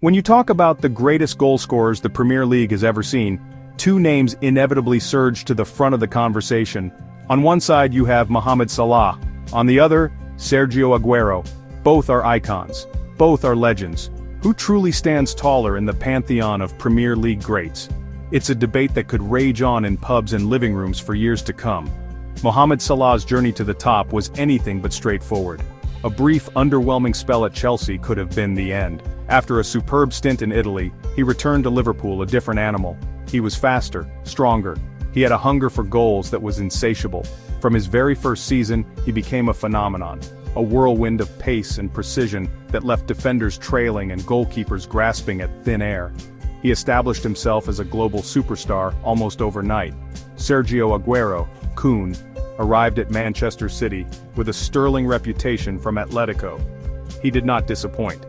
When you talk about the greatest goal scorers the Premier League has ever seen, two names inevitably surge to the front of the conversation. On one side you have Mohamed Salah, on the other, Sergio Agüero. Both are icons. Both are legends. Who truly stands taller in the pantheon of Premier League greats? It's a debate that could rage on in pubs and living rooms for years to come. Mohamed Salah's journey to the top was anything but straightforward. A brief, underwhelming spell at Chelsea could have been the end. After a superb stint in Italy, he returned to Liverpool a different animal. He was faster, stronger. He had a hunger for goals that was insatiable. From his very first season, he became a phenomenon. A whirlwind of pace and precision that left defenders trailing and goalkeepers grasping at thin air. He established himself as a global superstar almost overnight. Sergio Agüero, Kun, arrived at Manchester City with a sterling reputation from Atletico. He did not disappoint.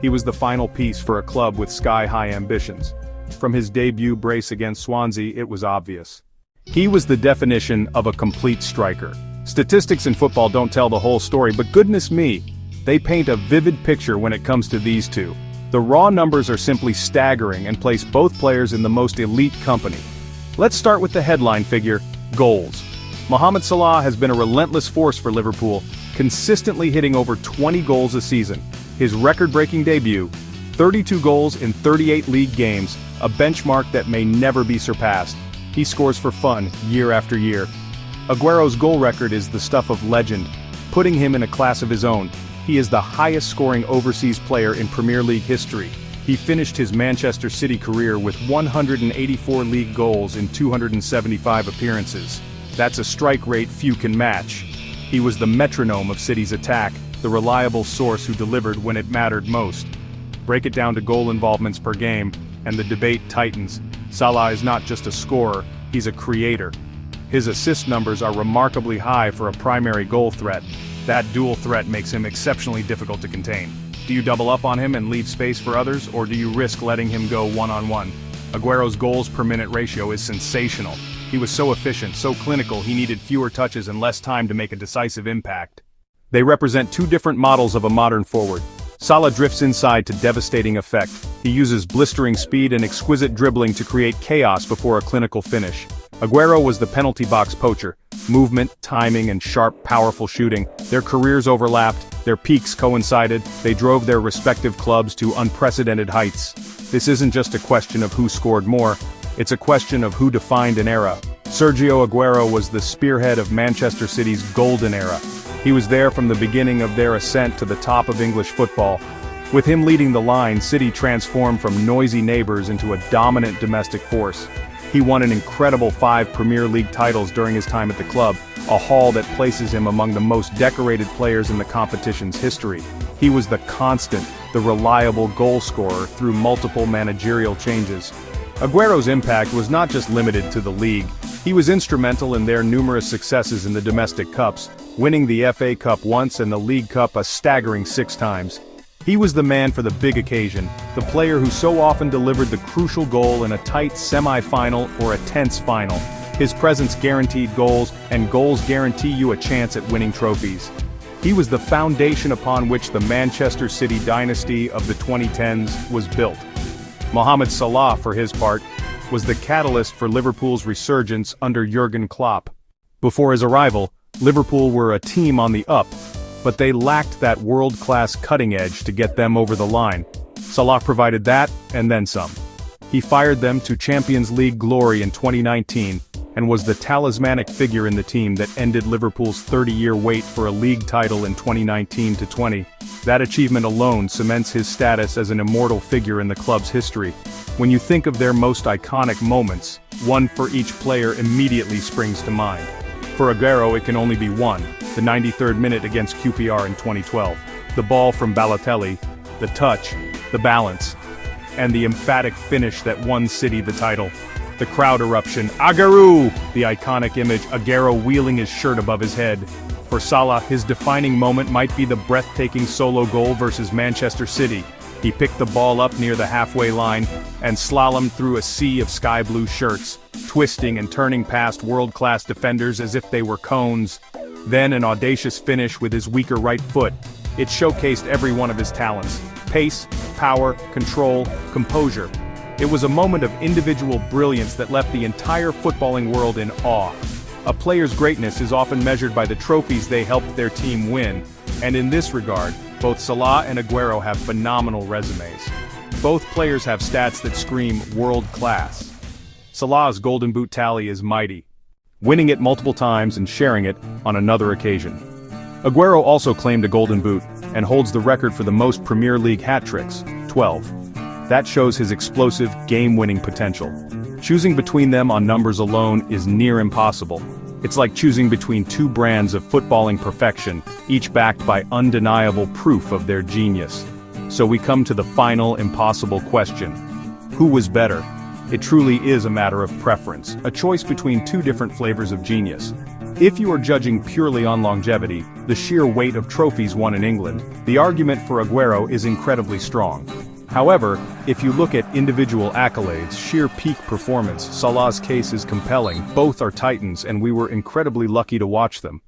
He was the final piece for a club with sky-high ambitions. From his debut brace against Swansea, it was obvious. He was the definition of a complete striker. Statistics in football don't tell the whole story, but goodness me, they paint a vivid picture when it comes to these two. The raw numbers are simply staggering and place both players in the most elite company. Let's start with the headline figure, goals. Mohamed Salah has been a relentless force for Liverpool, consistently hitting over 20 goals a season. His record-breaking debut, 32 goals in 38 league games, a benchmark that may never be surpassed. He scores for fun, year after year. Agüero's goal record is the stuff of legend, putting him in a class of his own. He is the highest-scoring overseas player in Premier League history. He finished his Manchester City career with 184 league goals in 275 appearances. That's a strike rate few can match. He was the metronome of City's attack, the reliable source who delivered when it mattered most. Break it down to goal involvements per game, and the debate tightens. Salah is not just a scorer, he's a creator. His assist numbers are remarkably high for a primary goal threat. That dual threat makes him exceptionally difficult to contain. Do you double up on him and leave space for others, or do you risk letting him go one-on-one? Agüero's goals per minute ratio is sensational. He was so efficient, so clinical, he needed fewer touches and less time to make a decisive impact. They represent two different models of a modern forward. Salah drifts inside to devastating effect. He uses blistering speed and exquisite dribbling to create chaos before a clinical finish. Agüero was the penalty box poacher. Movement, timing, and sharp, powerful shooting. Their careers overlapped, their peaks coincided, they drove their respective clubs to unprecedented heights. This isn't just a question of who scored more, it's a question of who defined an era. Sergio Agüero was the spearhead of Manchester City's golden era. He was there from the beginning of their ascent to the top of English football. With him leading the line, City transformed from noisy neighbors into a dominant domestic force. He won an incredible 5 Premier League titles during his time at the club, a haul that places him among the most decorated players in the competition's history. He was the constant, the reliable goal scorer through multiple managerial changes. Agüero's impact was not just limited to the league. He was instrumental in their numerous successes in the domestic cups, winning the FA Cup once and the League Cup a staggering 6 times. He was the man for the big occasion, the player who so often delivered the crucial goal in a tight semi-final or a tense final. His presence guaranteed goals, and goals guarantee you a chance at winning trophies. He was the foundation upon which the Manchester City dynasty of the 2010s was built. Mohamed Salah, for his part, was the catalyst for Liverpool's resurgence under Jurgen Klopp. Before his arrival, Liverpool were a team on the up, but they lacked that world-class cutting edge to get them over the line. Salah provided that, and then some. He fired them to Champions League glory in 2019, and was the talismanic figure in the team that ended Liverpool's 30-year wait for a league title in 2019-20. That achievement alone cements his status as an immortal figure in the club's history. When you think of their most iconic moments, one for each player immediately springs to mind. For Agüero, it can only be one, the 93rd minute against QPR in 2012. The ball from Balotelli, the touch, the balance, and the emphatic finish that won City the title. The crowd eruption, Agüero! The iconic image, Agüero wheeling his shirt above his head. For Salah, his defining moment might be the breathtaking solo goal versus Manchester City. He picked the ball up near the halfway line and slalomed through a sea of sky blue shirts, twisting and turning past world-class defenders as if they were cones. Then an audacious finish with his weaker right foot. It showcased every one of his talents. Pace, power, control, composure. It was a moment of individual brilliance that left the entire footballing world in awe. A player's greatness is often measured by the trophies they helped their team win, and in this regard, both Salah and Agüero have phenomenal resumes. Both players have stats that scream world-class. Salah's Golden Boot tally is mighty, winning it multiple times and sharing it on another occasion. Agüero also claimed a Golden Boot and holds the record for the most Premier League hat-tricks, 12. That shows his explosive, game-winning potential. Choosing between them on numbers alone is near impossible. It's like choosing between two brands of footballing perfection, each backed by undeniable proof of their genius. So we come to the final impossible question. Who was better? It truly is a matter of preference, a choice between two different flavors of genius. If you are judging purely on longevity, the sheer weight of trophies won in England, the argument for Agüero is incredibly strong. However, if you look at individual accolades, sheer peak performance, Salah's case is compelling. Both are titans and we were incredibly lucky to watch them.